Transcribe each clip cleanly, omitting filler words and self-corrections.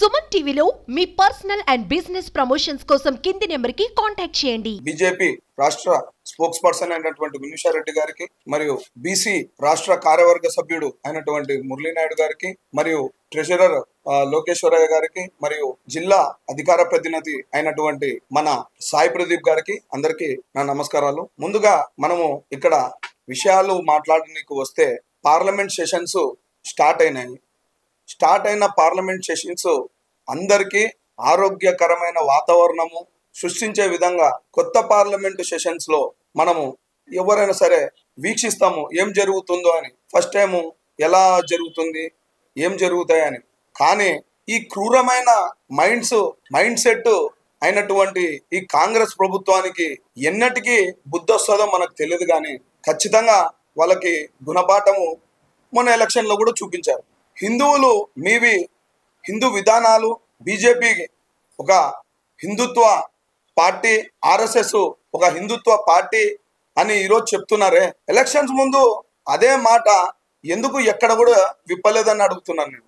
సుమన్ టీవీలో మీ personal and business promotions కోసం కింది నెంబర్కి కాంటాక్ట్ చేయండి. బీజేపీ రాష్ట్ర స్పోక్స్ పర్సన్ అయినటువంటి వినుషారెడ్డి గారికి మరియు బీసీ రాష్ట్ర కార్యవర్గ సభ్యుడు అయినటువంటి మురళీనాయుడు గారికి మరియు ట్రెజరర్ లోకేశ్వరయ్య గారికి మరియు జిల్లా అధికార ప్రతినిధి అయినటువంటి మన సాయి ప్రదీప్ గారికి అందరికీ నా నమస్కారాలు. ముందుగా మనము ఇక్కడ విషయాలు మాట్లాడడానికి వస్తే పార్లమెంట్ సెషన్స్ స్టార్ట్ అయినాయి. స్టార్ట్ అయిన పార్లమెంట్ సెషన్స్ అందరికీ ఆరోగ్యకరమైన వాతావరణము సృష్టించే విధంగా కొత్త పార్లమెంటు సెషన్స్ లో మనము ఎవరైనా సరే వీక్షిస్తాము ఏం జరుగుతుందో అని. ఫస్ట్ టైము ఎలా జరుగుతుంది, ఏం జరుగుతాయని. కానీ ఈ క్రూరమైన మైండ్ సెట్ అయినటువంటి ఈ కాంగ్రెస్ ప్రభుత్వానికి ఎన్నటికీ బుద్ధి వస్తుందో మనకు తెలియదు. కానీ ఖచ్చితంగా వాళ్ళకి గుణపాఠము మొన్న ఎలక్షన్లో కూడా చూపించారు. హిందువులు మీవి హిందూ విధానాలు, బీజేపీ ఒక హిందుత్వ పార్టీ, ఆర్ఎస్ఎస్ ఒక హిందుత్వ పార్టీ అని ఈరోజు చెప్తున్నారే. ఎలక్షన్స్ ముందు అదే మాట ఎందుకు ఎక్కడ కూడా విప్పలేదని అడుగుతున్నాను నేను.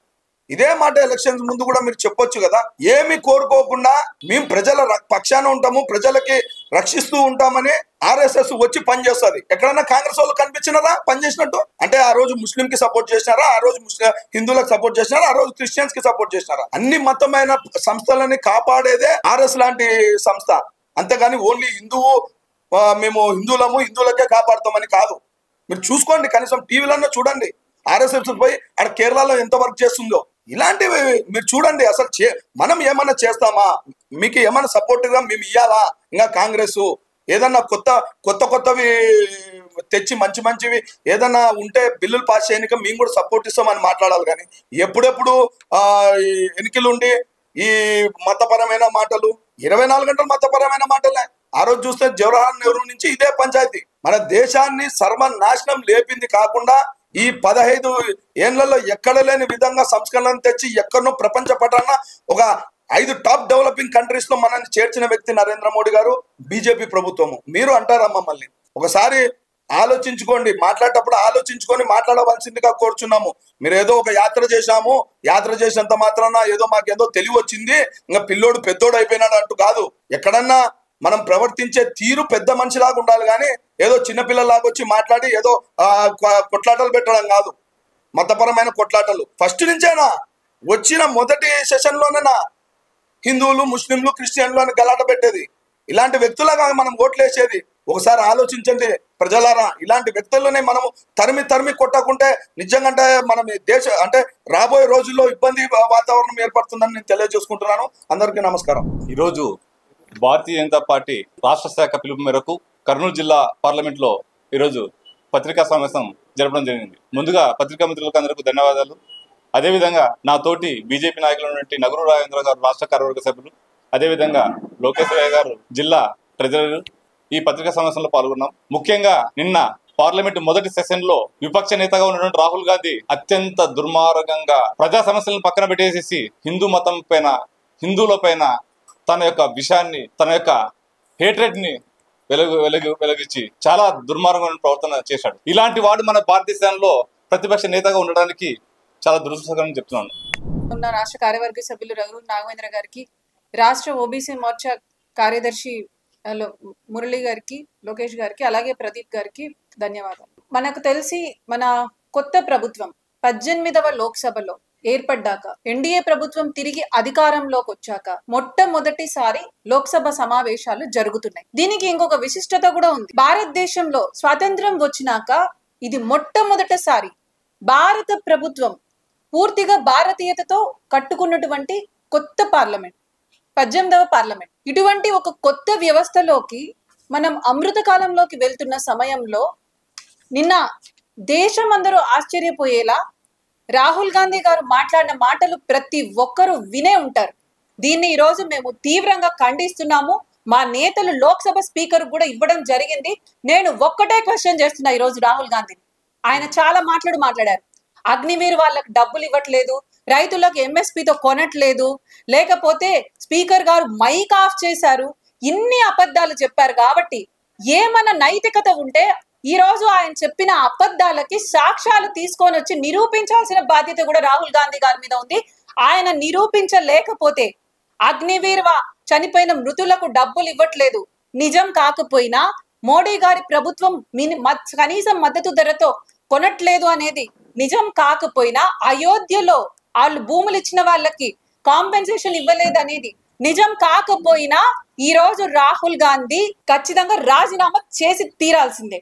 ఇదే మాట ఎలక్షన్స్ ముందు కూడా మీరు చెప్పొచ్చు కదా. ఏమి కోరుకోకుండా మేము ప్రజల పక్షాన ఉంటాము, ప్రజలకి రక్షిస్తూ ఉంటామని ఆర్ఎస్ఎస్ వచ్చి పనిచేస్తుంది. ఎక్కడన్నా కాంగ్రెస్ వాళ్ళు కనిపించినారా పనిచేసినట్టు? అంటే ఆ రోజు ముస్లిం కి సపోర్ట్ చేసినారా, ఆ రోజు హిందువులకు సపోర్ట్ చేసినారా, ఆ రోజు క్రిస్టియన్స్ కి సపోర్ట్ చేసినారా? అన్ని మతమైన సంస్థలని కాపాడేదే ఆర్ఎస్ లాంటి సంస్థ. అంతేగాని ఓన్లీ మేము హిందువులము, హిందువులకే కాపాడుతామని కాదు. మీరు చూసుకోండి, కనీసం టీవీలన్నా చూడండి. ఆర్ఎస్ఎస్ పోయి అక్కడ కేరళలో ఎంత వర్క్ చేస్తుందో ఇలాంటివి మీరు చూడండి. అసలు మనం ఏమన్నా చేస్తామా? మీకు ఏమన్నా సపోర్ట్గా మేము ఇవ్వాలా? ఇంకా కాంగ్రెస్ ఏదన్నా కొత్తవి తెచ్చి మంచివి ఏదన్నా ఉంటే బిల్లులు పాస్ చేయడానికి మేము కూడా సపోర్ట్ ఇస్తామని మాట్లాడాలి. కానీ ఎప్పుడెప్పుడు ఎన్నికలు ఉండి ఈ మతపరమైన మాటలు 24 గంటలు మతపరమైన మాటలే. ఆ రోజు చూస్తే జవహర్లాల్ నెహ్రూ నుంచి ఇదే పంచాయతీ మన దేశాన్ని సర్వనాశనం లేపింది. కాకుండా ఈ 15 ఏళ్లలో ఎక్కడ లేని విధంగా సంస్కరణలను తెచ్చి ఎక్కడనో ప్రపంచ పటాన ఒక 5 టాప్ డెవలపింగ్ కంట్రీస్ లో మనల్ని చేర్చిన వ్యక్తి నరేంద్ర మోడీ గారు, బీజేపీ ప్రభుత్వము. మీరు అంటారా మమ్మల్ని? ఒకసారి ఆలోచించుకోండి, మాట్లాడేటప్పుడు ఆలోచించుకొని మాట్లాడవలసిందిగా కోరుచున్నాము. మీరు ఏదో ఒక యాత్ర చేసినంత మాత్రాన ఏదో మాకేదో తెలివి వచ్చింది, ఇంకా పిల్లోడు పెద్దోడు అయిపోయినాడు అంటూ కాదు. ఎక్కడన్నా మనం ప్రవర్తించే తీరు పెద్ద మనిషిలాగా ఉండాలి. కానీ ఏదో చిన్నపిల్లలాగా వచ్చి మాట్లాడి ఏదో కొట్లాటలు పెట్టడం కాదు. మతపరమైన కొట్లాటలు ఫస్ట్ నుంచేనా వచ్చిన మొదటి సెషన్లోనేనా హిందువులు, ముస్లింలు, క్రిస్టియన్లు అని గలాట పెట్టేది? ఇలాంటి వ్యక్తులుగా మనం ఓట్లేసేది. ఒకసారి ఆలోచించండి ప్రజలారా. ఇలాంటి వ్యక్తుల్లోనే మనము తరిమి కొట్టకుంటే నిజంగా మనం అంటే రాబోయే రోజుల్లో ఇబ్బంది వాతావరణం ఏర్పడుతుందని నేను తెలియజేసుకుంటున్నాను. అందరికీ నమస్కారం. ఈరోజు భారతీయ జనతా పార్టీ రాష్ట్ర శాఖ పిలుపు మేరకు కర్నూలు జిల్లా పార్లమెంట్ లో ఈరోజు పత్రికా సమావేశం జరపడం జరిగింది. ముందుగా పత్రికా మిత్రులకు అందరికీ ధన్యవాదాలు. అదేవిధంగా నా తోటి బీజేపీ నాయకులు ఉన్నటువంటి నగరు రాజేంద్ర గారు రాష్ట్ర కార్యవర్గ సభ్యులు, అదేవిధంగా లోకేశ్వరయ్య గారు జిల్లా ట్రెజరర్ ఈ పత్రికా సమావేశంలో పాల్గొన్నాం. ముఖ్యంగా నిన్న పార్లమెంట్ మొదటి సెషన్ లో విపక్ష నేతగా ఉన్నటువంటి రాహుల్ గాంధీ అత్యంత దుర్మార్గంగా ప్రజా సమస్యలను పక్కన పెట్టేసేసి హిందూ మతం పైన, హిందువుల పైన తన యొక్క విషయాన్ని, తన యొక్క హేట్రెడ్ ని వెలిగించి చాలా దుర్మార్గమైన ప్రవర్తన చేశాడు. ఇలాంటి వాడు మన భారతదేశంలో ప్రతిపక్ష నేతగా ఉండడానికి చాలా దురదృష్టకరం చెప్తున్నాను. రాష్ట్ర కార్యవర్గ సభ్యులు రఘు నాగేంద్ర గారికి, రాష్ట్ర ఓబీసీ మోర్చా కార్యదర్శి మురళి గారికి, లోకేష్ గారికి, అలాగే ప్రదీప్ గారికి ధన్యవాదాలు. మనకు తెలిసి మన కొత్త ప్రభుత్వం 18వ లోక్సభలో ఏర్పడ్డాక, ఎన్డీఏ ప్రభుత్వం తిరిగి అధికారంలోకి వచ్చాక మొట్టమొదటిసారి లోక్సభ సమావేశాలు జరుగుతున్నాయి. దీనికి ఇంకొక విశిష్టత కూడా ఉంది. భారతదేశంలో స్వాతంత్రం వచ్చినాక ఇది మొట్టమొదటిసారి భారత ప్రభుత్వం పూర్తిగా భారతీయతతో కట్టుకున్నటువంటి కొత్త పార్లమెంట్, 18వ పార్లమెంట్. ఇటువంటి ఒక కొత్త వ్యవస్థలోకి మనం అమృత కాలంలోకి వెళ్తున్న సమయంలో నిన్న దేశం అందరూ ఆశ్చర్యపోయేలా రాహుల్ గాంధీ గారు మాట్లాడిన మాటలు ప్రతి ఒక్కరూ వినే ఉంటారు. దీన్ని ఈరోజు మేము తీవ్రంగా ఖండిస్తున్నాము. మా నేతలు లోక్సభ స్పీకర్ కూడా ఇవ్వడం జరిగింది. నేను ఒక్కటే క్వశ్చన్ చేస్తున్నా ఈరోజు రాహుల్ గాంధీని. ఆయన చాలా మాట్లాడారు. అగ్నివీర్ వాళ్ళకి డబ్బులు ఇవ్వట్లేదు, రైతులకు ఎంఎస్పీతో కొనట్లేదు, లేకపోతే స్పీకర్ గారు మైక్ ఆఫ్ చేశారు, ఇన్ని అబద్ధాలు చెప్పారు. కాబట్టి ఏమన్నా నైతికత ఉంటే ఈ రోజు ఆయన చెప్పిన అబద్ధాలకి సాక్ష్యాలు తీసుకొని వచ్చి నిరూపించాల్సిన బాధ్యత కూడా రాహుల్ గాంధీ గారి మీద ఉంది. ఆయన నిరూపించలేకపోతే అగ్నివీర్ చనిపోయిన మృతులకు డబ్బులు ఇవ్వట్లేదు నిజం కాకపోయినా మోడీ గారి ప్రభుత్వం కనీసం మద్దతు ధరతో కొనట్లేదు అనేది నిజం కాకపోయినా అయోధ్యలో వాళ్ళు భూములు ఇచ్చిన వాళ్ళకి కాంపెన్సేషన్ ఇవ్వలేదు అనేది నిజం కాకపోయినా ఈ రోజు రాహుల్ గాంధీ ఖచ్చితంగా రాజీనామా చేసి తీరాల్సిందే.